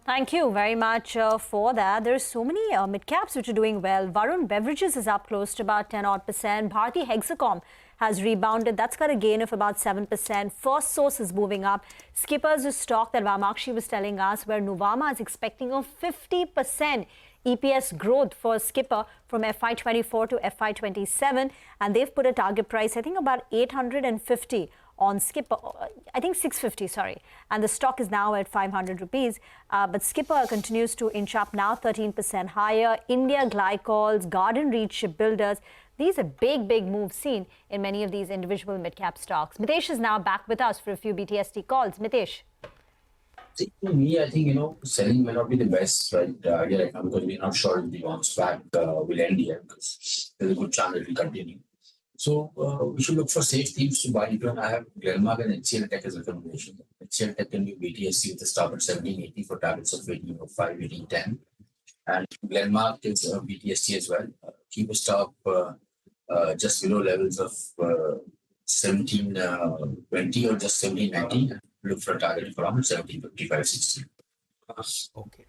Thank you very much for that. There's so many mid-caps which are doing well. Varun Beverages is up close to about 10-odd%. Bharti Hexacom has rebounded. That's got a gain of about 7%. First Source is moving up. Skipper's a stock that Vamakshi was telling us where Nuvama is expecting a 50% EPS growth for Skipper from FY24 to FY27. And they've put a target price, I think about 850 on Skipper, I think 650, sorry. And the stock is now at 500 rupees. But Skipper continues to inch up now 13% higher. India Glycols, Garden Reach Shipbuilders. These are big moves seen in many of these individual mid-cap stocks. Mitesh is now back with us for a few BTST calls. Mitesh. See, to me, I think, selling may not be the best right here because we're not sure if the bounce back will end here because there's a good chance it will continue. So we should look for safe themes to buy. Even I have Glenmark and HCL Tech as a combination. HCL Tech can be BTSC with a stop at 1780 for targets of 1805, 1810. And Glenmark is BTSC as well. Keep a stop just below levels of 1720 or just 1790. Look for a target of around 1755, 60. Okay.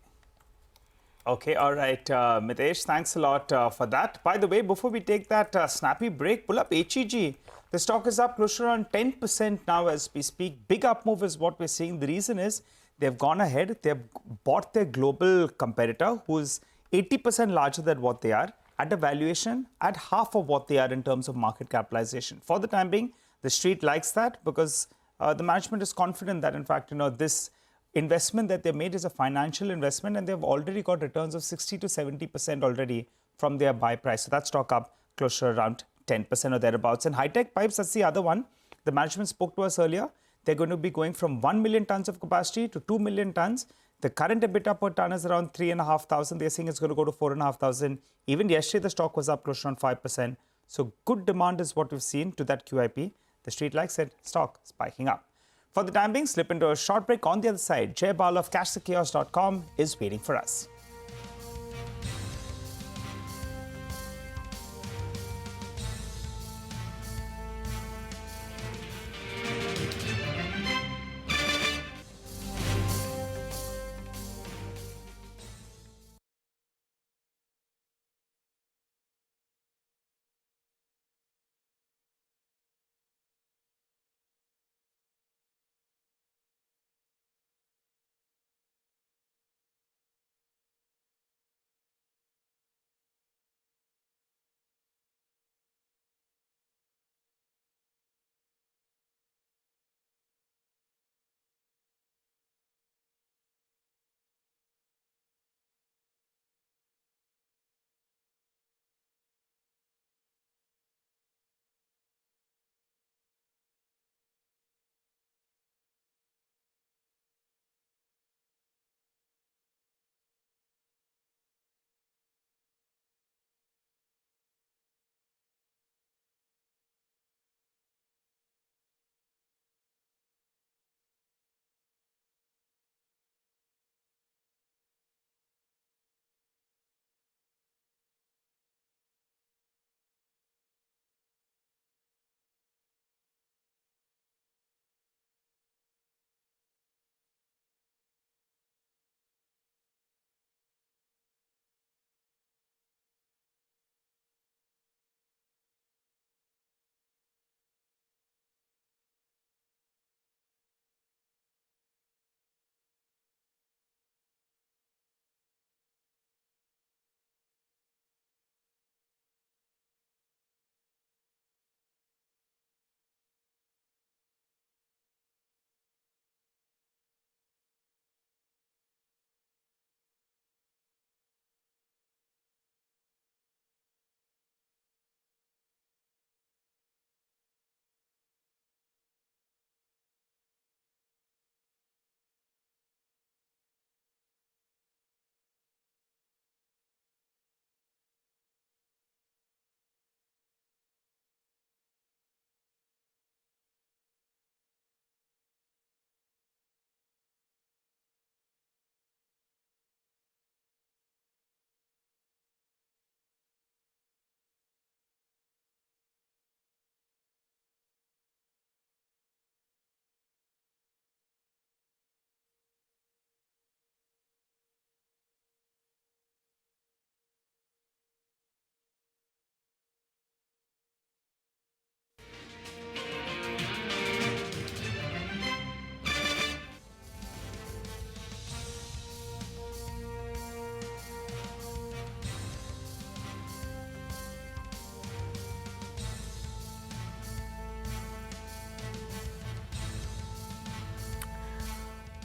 Okay, all right, Mitesh, thanks a lot for that. By the way, before we take that snappy break, pull up HEG. The stock is up close to around 10% now as we speak. Big up move is what we're seeing. The reason is they've gone ahead. They've bought their global competitor who's 80% larger than what they are at a valuation at half of what they are in terms of market capitalization. For the time being, the street likes that because the management is confident that, in fact, this investment that they made is a financial investment and they've already got returns of 60 to 70% already from their buy price. So that stock up close to around 10% or thereabouts. And high-tech pipes, that's the other one. The management spoke to us earlier. They're going to be going from 1 million tons of capacity to 2 million tons. The current EBITDA per ton is around 3,500. They're saying it's going to go to 4,500. Even yesterday, the stock was up close to around 5%. So good demand is what we've seen to that QIP. The street likes it. Stock spiking up. For the time being, slip into a short break. On the other side, Jay Bal of cashthekiosk.com is waiting for us.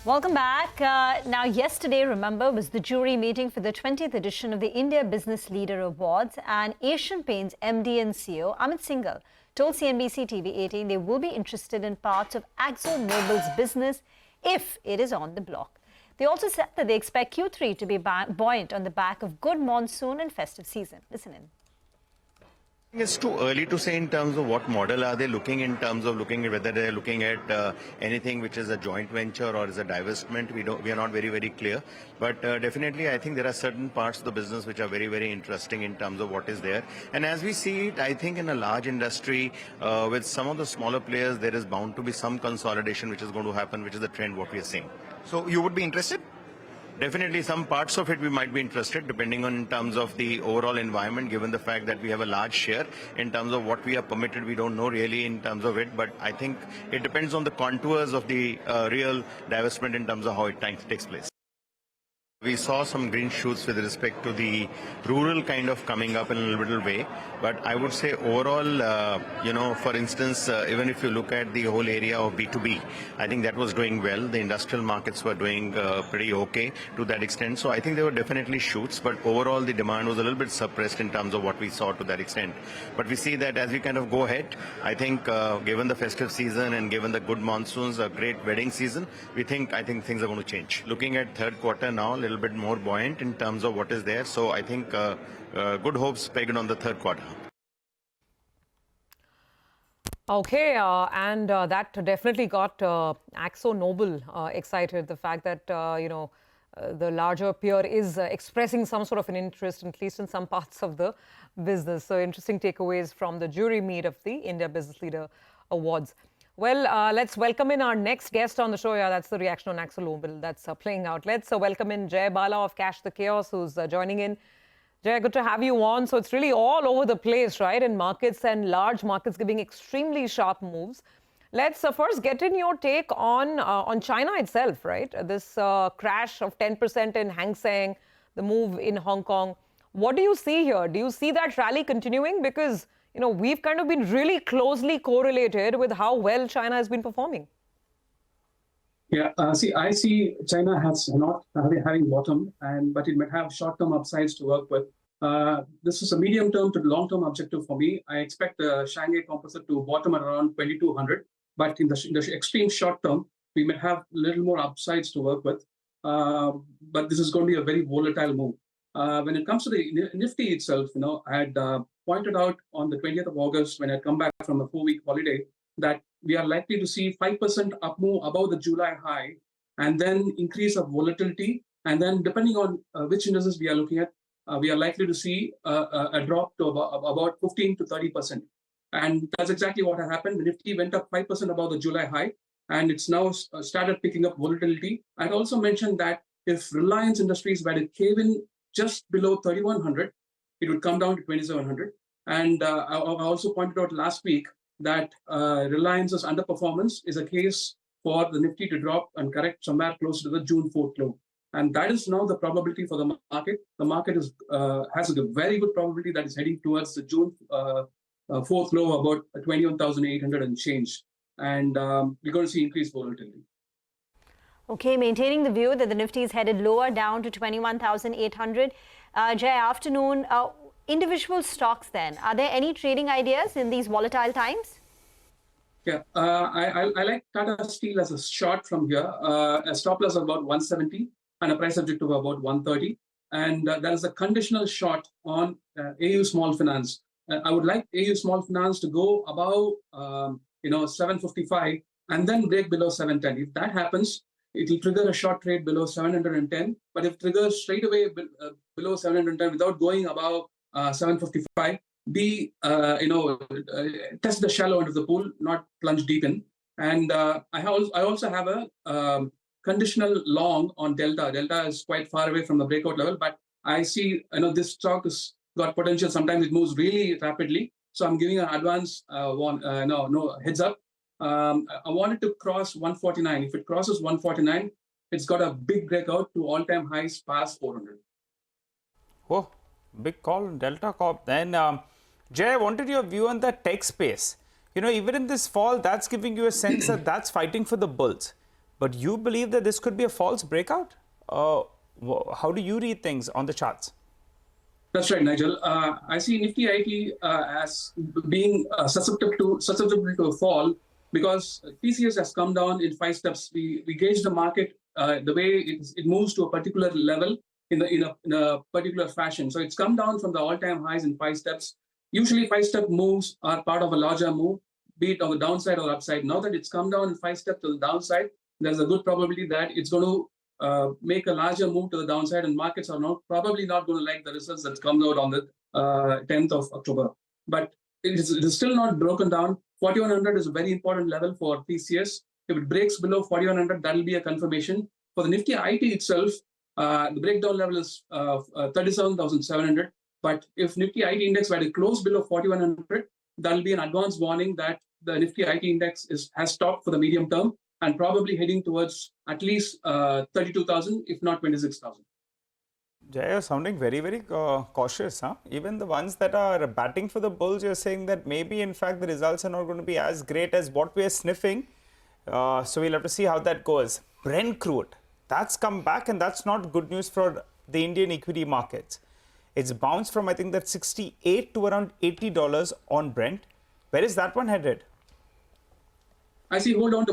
Welcome back. Now, yesterday, remember, was the jury meeting for the 20th edition of the India Business Leader Awards, and Asian Paints MD and CEO Amit Singhal told CNBC-TV18 they will be interested in parts of AkzoNobel's business if it is on the block. They also said that they expect Q3 to be buoyant on the back of good monsoon and festive season. Listen in. It's too early to say in terms of what model are they looking, in terms of looking at whether they're looking at anything which is a joint venture or is a divestment. We are not very clear, but definitely I think there are certain parts of the business which are very interesting in terms of what is there. And as we see it, I think in a large industry with some of the smaller players, there is bound to be some consolidation which is going to happen, which is the trend what we are seeing. So you would be interested? Definitely some parts of it we might be interested, depending on in terms of the overall environment, given the fact that we have a large share. In terms of what we are permitted, we don't know really in terms of it, but I think it depends on the contours of the real divestment in terms of how it takes place. We saw some green shoots with respect to the rural kind of coming up in a little way, but I would say overall, for instance, even if you look at the whole area of B2B, I think that was doing well. The industrial markets were doing pretty okay to that extent. So I think there were definitely shoots, but overall the demand was a little bit suppressed in terms of what we saw to that extent. But we see that as we kind of go ahead, I think given the festive season and given the good monsoons, a great wedding season, I think things are going to change. Looking at third quarter now, a little bit more buoyant in terms of what is there. So I think good hopes pegged on the third quarter. Okay, and that definitely got Axo Nobel excited. The fact that, the larger peer is expressing some sort of an interest, at least in some parts of the business. So interesting takeaways from the jury meet of the India Business Leader Awards. Well, let's welcome in our next guest on the show. Yeah, that's the reaction on Axo Nobel that's playing out. Let's welcome in Jay Bala of Cash the Chaos, who's joining in. Jay, good to have you on. So it's really all over the place, right? In markets and large markets giving extremely sharp moves. Let's first get in your take on China itself, right? This crash of 10% in Hang Seng, the move in Hong Kong. What do you see here? Do you see that rally continuing? Because, we've kind of been really closely correlated with how well China has been performing. Yeah, I see China has not having bottom, but it might have short-term upsides to work with. This is a medium-term to long-term objective for me. I expect the Shanghai Composite to bottom at around 2,200, but in the extreme short term, we may have a little more upsides to work with. But this is going to be a very volatile move. When it comes to the Nifty itself, I had pointed out on the 20th of August when I come back from a 4-week holiday that we are likely to see 5% up move above the July high, and then increase of volatility. And then depending on which indices we are looking at, we are likely to see a drop to about 15 to 30%. And that's exactly what happened. The Nifty went up 5% above the July high, and it's now started picking up volatility. I'd also mentioned that if Reliance Industries were to cave in just below 3,100, it would come down to 2,700. And I also pointed out last week that Reliance's underperformance is a case for the Nifty to drop and correct somewhere close to the June 4th low. And that is now the probability for the market. The market has a very good probability that is heading towards the June 4th low, about 21,800 and change. And we're going to see increased volatility. Okay, maintaining the view that the Nifty is headed lower down to 21,800. Jay, afternoon. Individual stocks then, are there any trading ideas in these volatile times? Yeah, I like Tata Steel as a short from here, a stop loss of about 170 and a price objective of about 130. And there is a conditional short on AU Small Finance. I would like AU Small Finance to go above, 755 and then break below 710. If that happens, it will trigger a short trade below 710. But if it triggers straight away below 710 without going above 755, test the shallow end of the pool, not plunge deep in. And I also have a conditional long on Delta. Delta is quite far away from the breakout level, but I see this stock has got potential. Sometimes it moves really rapidly, so I'm giving an advance heads up. I want it to cross 149. If it crosses 149, it's got a big breakout to all-time highs past 400. Oh, big call on Delta Corp. Then, Jay, I wanted your view on the tech space. Even in this fall, that's giving you a sense that that's fighting for the bulls. But you believe that this could be a false breakout? How do you read things on the charts? That's right, Nigel. I see Nifty IT as being susceptible to a fall because TCS has come down in 5 steps. We gauge the market the way it moves to a particular level in a particular fashion. So it's come down from the all-time highs in 5 steps. Usually 5-step moves are part of a larger move, be it on the downside or upside. Now that it's come down in 5 steps to the downside, there's a good probability that it's going to make a larger move to the downside, and markets are probably not going to like the results that comes out on the 10th of October. But it is still not broken down. 4,100 is a very important level for TCS. If it breaks below 4,100, that will be a confirmation. For the Nifty IT itself, the breakdown level is 37,700. But if Nifty IT index were to close below 4,100, that will be an advance warning that the Nifty IT index has stopped for the medium term and probably heading towards at least 32,000, if not 26,000. Jay, you're sounding very, very cautious, huh? Even the ones that are batting for the bulls, you're saying that maybe, in fact, the results are not going to be as great as what we're sniffing. So we'll have to see how that goes. Brent crude, that's come back, and that's not good news for the Indian equity markets. It's bounced from, I think, that 68 to around $80 on Brent. Where is that one headed? I see. Still hold on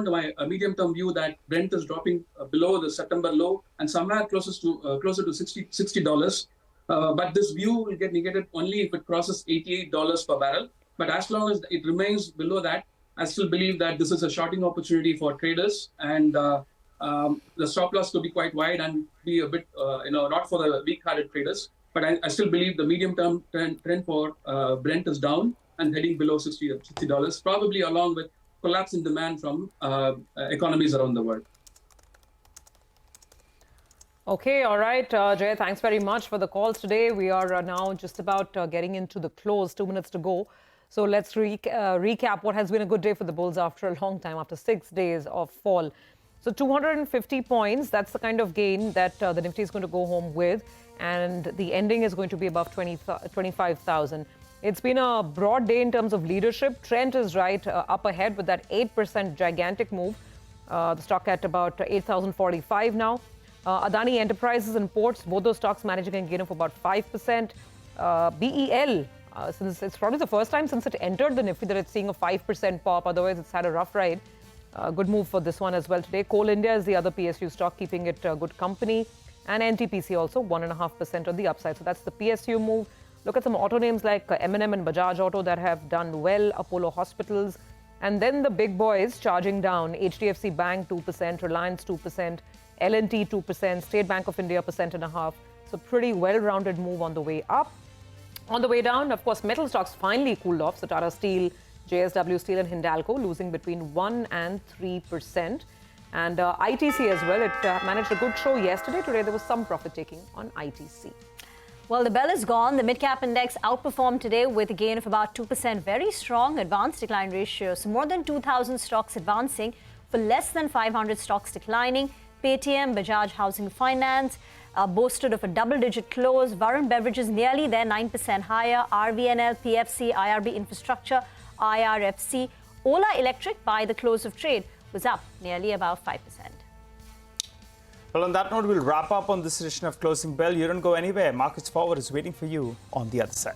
to my medium-term view that Brent is dropping below the September low and somewhere closer to $60. But this view will get negated only if it crosses $88 per barrel. But as long as it remains below that, I still believe that this is a shorting opportunity for traders, and the stop loss could be quite wide and be a bit, not for the weak-hearted traders. But I still believe the medium-term trend for Brent is down and heading below $60, probably along with collapse in demand from economies around the world. Okay, all right, Jay, thanks very much for the calls today. We are now just about getting into the close, 2 minutes to go. So let's recap what has been a good day for the bulls after a long time, after 6 days of fall. So 250 points, that's the kind of gain that the Nifty is going to go home with. And the ending is going to be above 25,000. It's been a broad day in terms of leadership. Trent is right up ahead with that 8% gigantic move. The stock at about 8,045 now. Adani Enterprises and Ports, both those stocks managing a gain of about 5%. BEL, since it's probably the first time since it entered the Nifty that it's seeing a 5% pop. Otherwise, it's had a rough ride. Good move for this one as well today. Coal India is the other PSU stock, keeping it good company. And NTPC also 1.5% on the upside. So that's the PSU move. Look at some auto names like M&M and Bajaj Auto that have done well. Apollo Hospitals. And then the big boys charging down. HDFC Bank 2%, Reliance 2%, L&T 2%, State Bank of India 1.5%. So pretty well-rounded move on the way up. On the way down, of course, metal stocks finally cooled off. So Tata Steel, JSW Steel and Hindalco losing between 1% and 3%. And ITC as well. It managed a good show yesterday. Today, there was some profit taking on ITC. Well, the bell is gone. The mid-cap index outperformed today with a gain of about 2%. Very strong advanced decline ratio. So more than 2,000 stocks advancing for less than 500 stocks declining. Paytm, Bajaj Housing Finance boasted of a double-digit close. Varun Beverages nearly there, 9% higher. RVNL, PFC, IRB Infrastructure, IRFC. Ola Electric by the close of trade was up nearly about 5%. Well, on that note, we'll wrap up on this edition of Closing Bell. You don't go anywhere. Markets Forward is waiting for you on the other side.